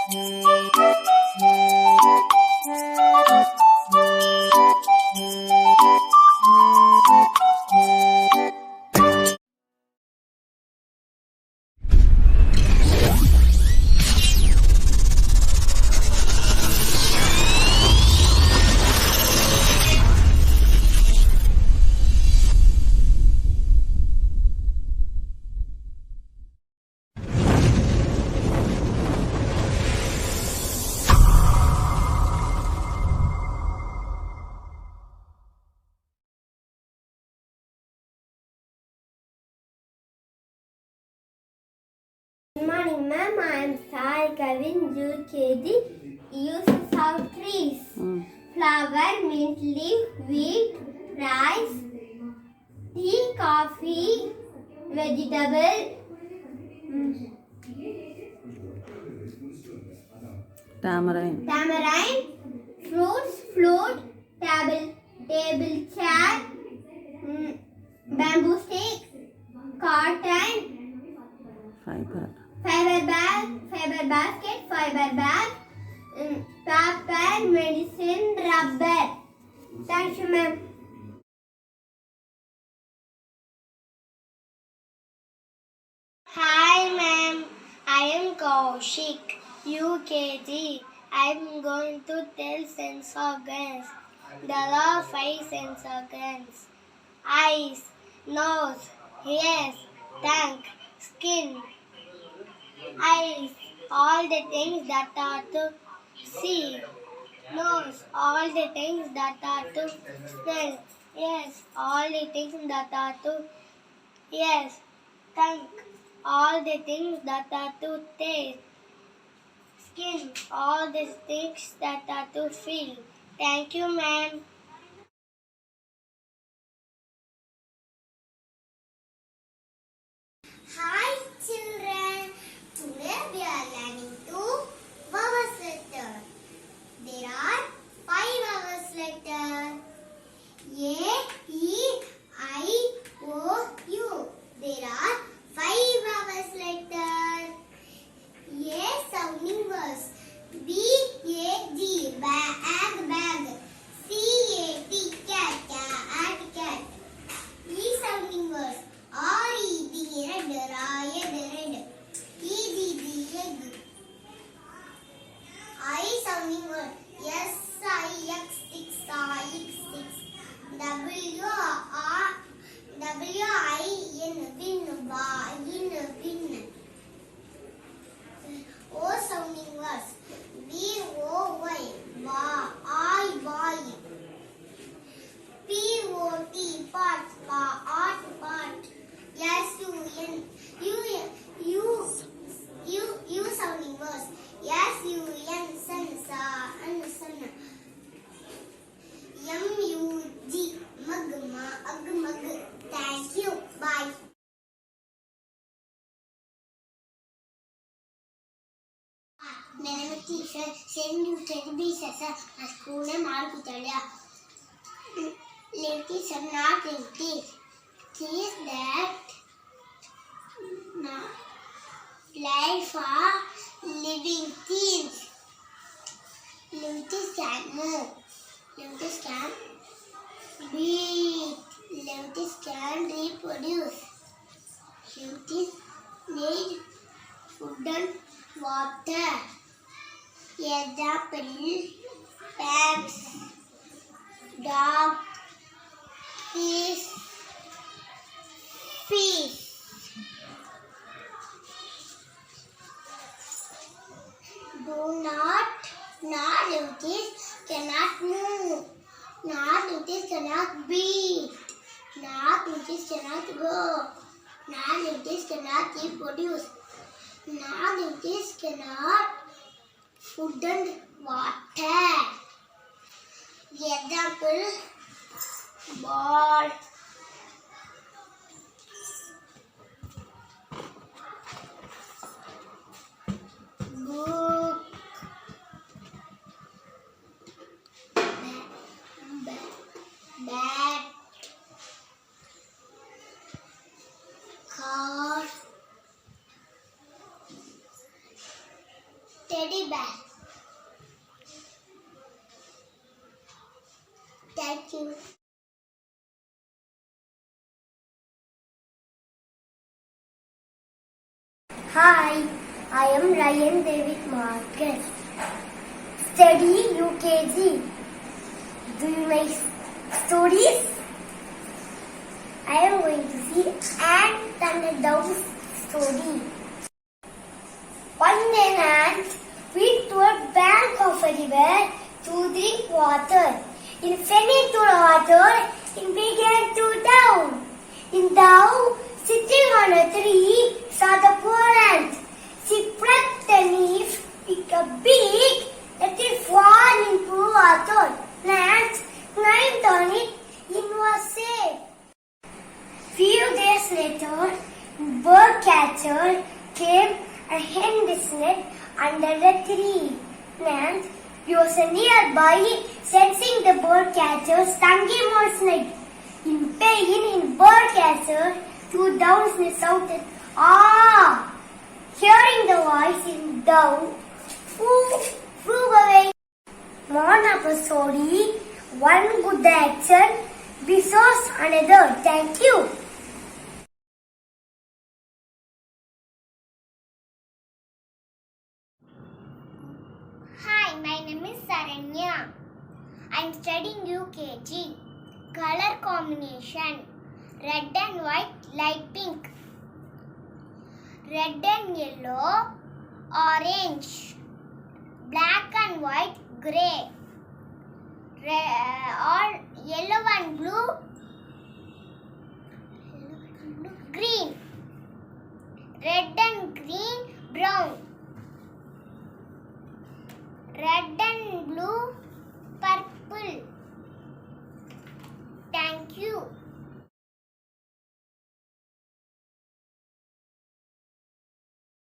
Good morning, ma'am. I am Kavin, UKG. Uses of trees: flower, mint leaf, wheat, rice, tea, coffee, vegetable, tamarind, fruits, flute, table chair, bamboo stick, cotton, fiber basket, fiber bag, paper, medicine, rubber. Thank you, ma'am. Hi, ma'am. I am Kaushik, UKG. I am going to tell sense organs. There are 5 sense organs: eyes, nose, ears, tongue, skin. Eyes, all the things that are to see. Nose, all the things that are to smell. Yes, all the things that are to yes. Tongue, all the things that are to taste. Skin, all the things that are to feel. Thank you, ma'am. Hi, children. Today we are learning two vowels letter. There are 5 vowels letter: A, E, I, O, U. There are 5 vowels letter. A sounding words: B, A, G, bag. C, A, T, cat. E sounding words: R, E, D, red. E, D, egg. I sounding word: S, I, X, six. W, I, N, win. O sounding words: B, O, Y, boy. P, O, T, pot, pot. S, U, N, U sounding words: S, U, N, sun. M, U, G, mug. Thank you. Bye. My name is teacher, send you to be a school name Marg Vidhyalaya. Ladies are not empty. Things that life are living things. Limited can move. Limited can breathe. Limited can reproduce. Limited need food and water. Example: pets, dog, fish. Do not notice, cannot move. Not notice, cannot beat. Not notice, cannot go. Not notice, cannot reproduce. Not notice, cannot food and water. Example: ball, book, bat, car, teddy bear. Thank you. Hi, I am Ryan David Marcus. Study UKG. Do you like stories? I am going to see Ant and the Dove story. One day an ant went to a bank of a river to drink water. In fell into the water, it began to drown. In Dove, sitting on a tree, saw the poor ant. She plucked the leaf with a beak that it fall into water. The ant climbed on it and was safe. Few days later, bird catcher came and hung his net under the tree. And he was nearby, sensing the bird catcher stung him on his neck. In pain, bird catcher threw down and shouted, "Ah!" Hearing the voice in down, flew away. Moral of the story: one good action bestows another. Thank you. Hi, my name is Saranya. I am studying UKG. Color combination: red and white, light pink. Red and yellow, orange. Black and white, grey. Or yellow and blue, green. Red and green, brown. Red and blue, purple. Thank you.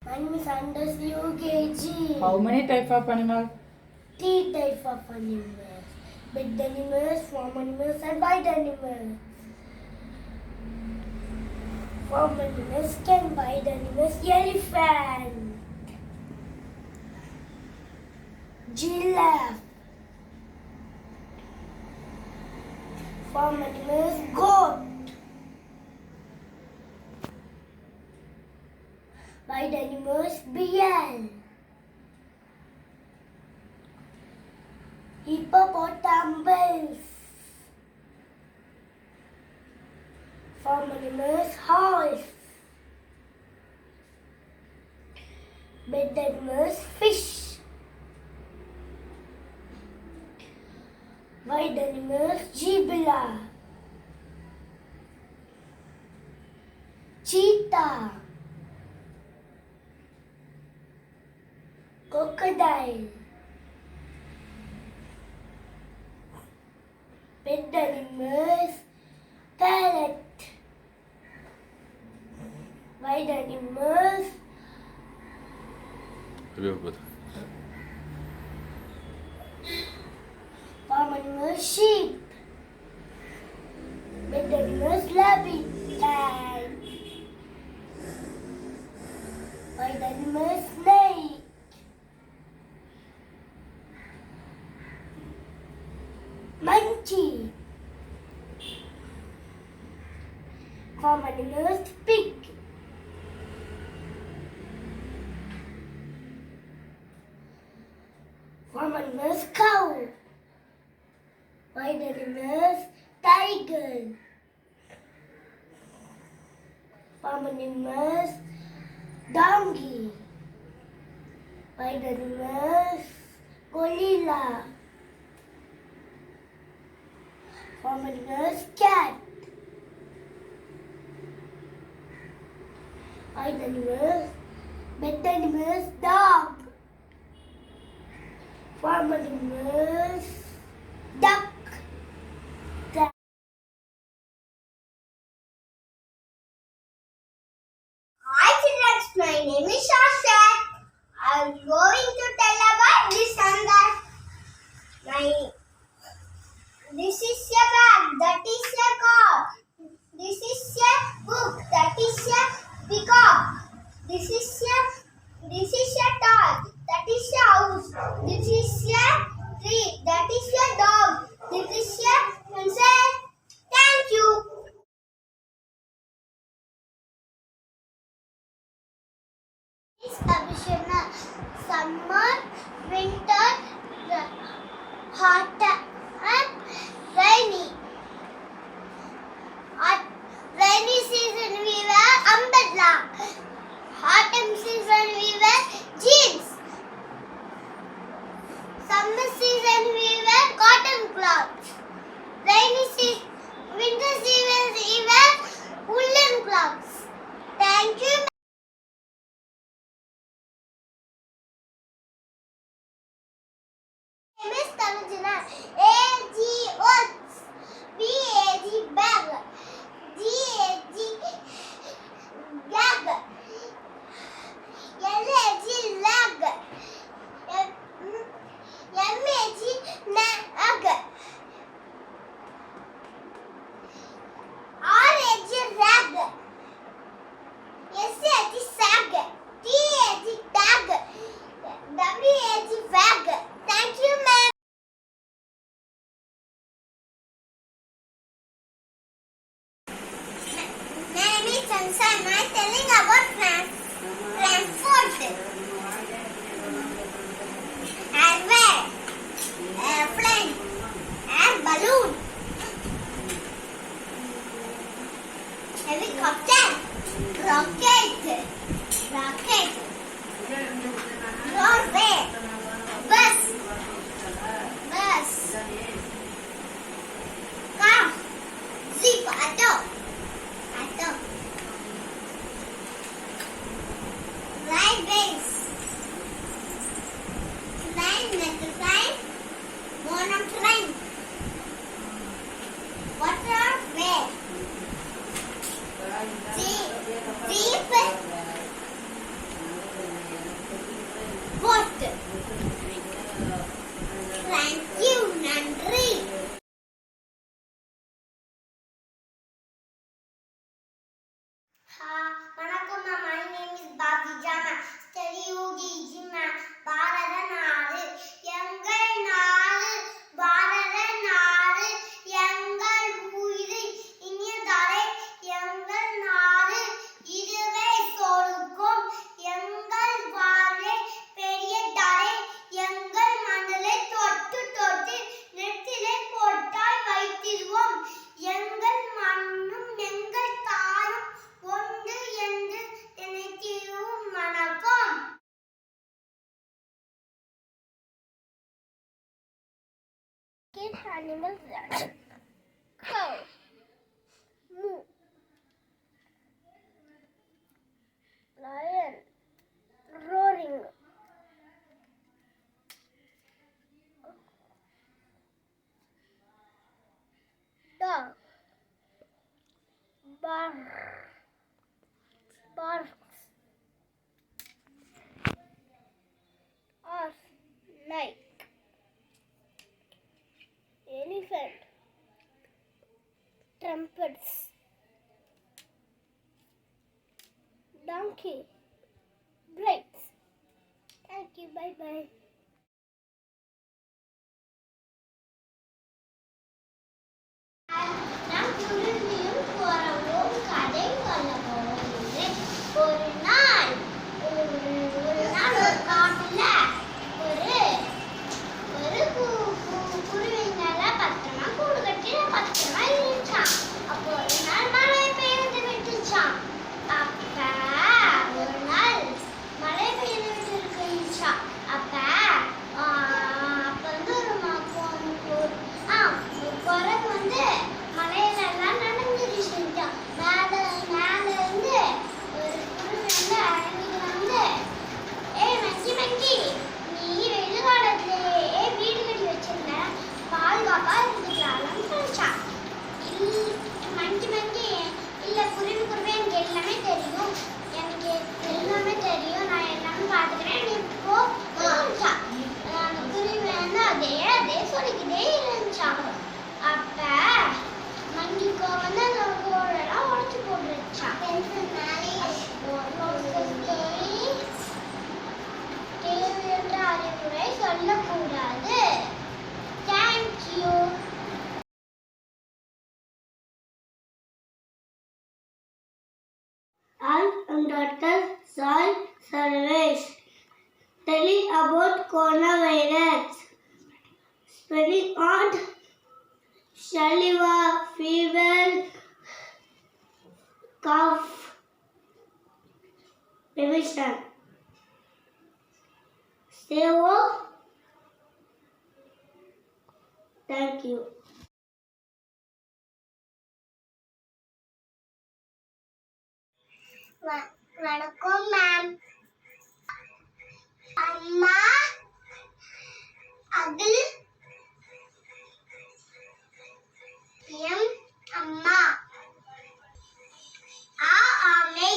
My name is Anders UKG. How many types of animals? 3 types of animals: big animals, farm animals, and wild animals. Farm animals can wild animals: elephant, giraffe. Farm animals: goat. Wild animals: bear, hippopotamus. Farm animals: horse. Bed animals: fish. Wild animals: zebra, cheetah, crocodile. Pet animals: parrot. Wild animals: farm animals: sheep. Pet animals: rabbit, cat. Wild animals: snake. Monkey. Farm animals: pig. Farm animals: cow. Wild animals: tiger. Farm animals: donkey. Wild animals: gorilla. Farm animals: cat. Wild animals: pet animals: dog. Farm animals: duck. Hi children, my name is Shashak. I am going to tell about this and that. This is a bag, that is a car. This is a book, that is a peacock. This is a toy, that is a summer, winter, hot and rainy. At rainy season we wear umbrella. Autumn season we wear jeans. Summer season we wear cotton clothes. Winter season we wear woolen clothes. Thank you. Miss Tanujana. A-G oats. B-A-G bag. G-A-G gag. L-A-G lag. M-A-G nag. R-A-G rag. S-A-G sag. T-A-G tag. W-A-G wag. Thank you, ma'am. My name is Sansan. I am telling about transport. Airway, airplane, air balloon, helicopter, rocket, roadway, bus, car, jeep, auto, railways, train, metro train, mono train, waterway, jeep, boat. Thank you, Nandri. வணக்கம், my name is Bhavijana. Study UKG, பாரத நாடு எங்கள் நாடு, பாரத நாடு எங்கள் உயிர் இனியதரை எங்கள் நாடு, இதுவே சொர்க்கம் எங்கள் வாழ்வே பெரிய தரை, எங்கள் மண்டலை தொட்டு தொட்டு நெத்திலே போட்டாய் வைத்திருவோம், எங்கள் மண்ணும் எங்கள் தாயும் ஒன்று என்று நினைத்திருவோம். வணக்கம். Animals that cow, moo, lion, roaring, dog, barks, horse, like, elephant, trumpets, donkey, blades. Thank you. Bye bye. நாம் குருவியும் குறவும் கதை சொல்ல போகிறேன். ஒரு நாள் ஒரு காட்டுல ஒரு குருவிங்கள பத்திரமா கூடு கட்டி பத்திரமா இருந்துச்சான். அப்போ ஒரு நாள் மழை பெய்து விட்டுச்சான். அப்ப ஒரு நாள் மழை பெய்து விட்டு இருந்துச்சான். அப்ப வந்து ஒரு குரங்கு வந்து மலையில எல்லாம் நனைஞ்சிருச்சுட்டான். மேல இருந்து ஒரு குருவி வந்து அழகிட்டு வந்து, மங்கி நீ வெயில்காலத்திலேயே வீடு கட்டி வச்சிருந்த, பாதுகாப்பா இருந்துக்கலாம்னு சொல்லிச்சான். மங்கி இல்ல குருவி எனக்கு எல்லாமே தெரியும், நான் எல்லாமே பாத்துக்கிறேன், நீ போ சொல்லிச்சான். அந்த குருவி வந்து அதே சொல்லிக்கிட்டே இருந்துச்சான். அப்ப மங்கிக்கோ வந்து அந்த கோடெல்லாம் உடச்சு போட்டுருச்சான். தேவையற்ற அறிவுரை சொல்லக்கூடாது. Thank you. I am Dr. Sai Sarvesh, telling about coronavirus spreading on saliva, fever, cough, prevention. Stay home. Thank you. வணக்கம் மேம். அம்மா அகில் எம் அம்மா ஆ ஆமை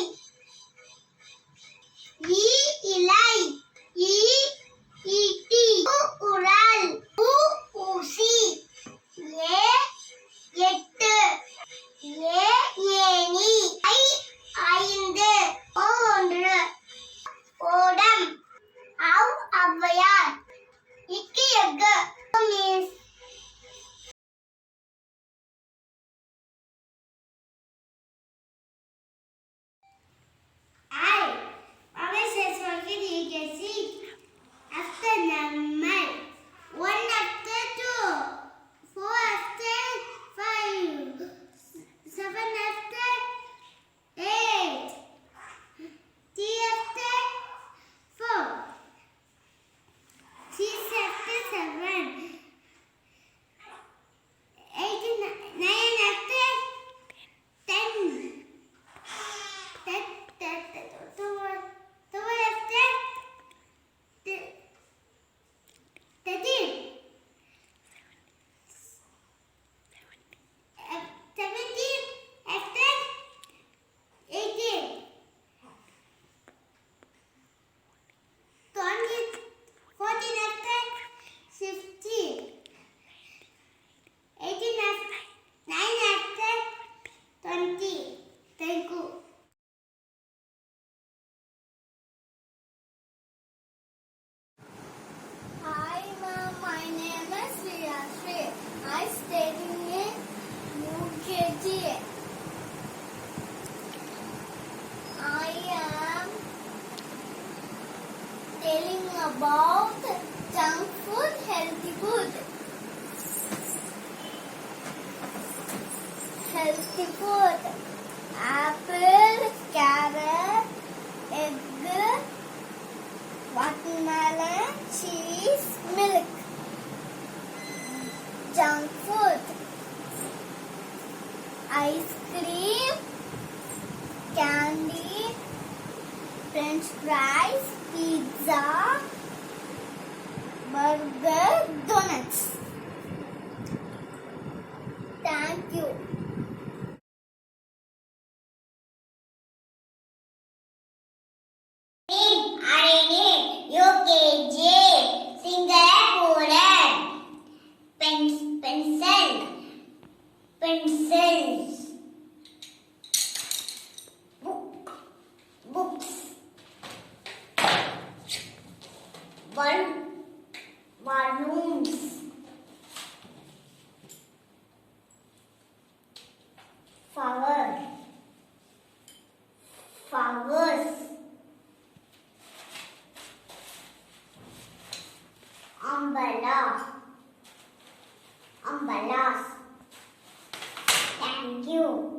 ஈ இலை ஈ ஈட்டி உ உரல் ஊ ஊசி ஏ எட்டு ஏ ஏணி ஐ ஐந்து ஒன்று ஓடம் அவ் ஔவையார் இக்கு egg miss I says forget UKG after number 1 after 2 4 after 5 7 after 8 3 after 4 6 after 7 8 9 after 10 Thank you. Hi ma'am, my name is Rajeshwari. I study in UKG. I am telling about junk food, healthy food. Healthy food: apple, carrot, egg, watermelon, cheese, milk. Junk food: ice cream, candy, French fries, pizza, burger, donuts. Thank you. UKG Singapore pencils books balloons flowers umbrellas. Thank you.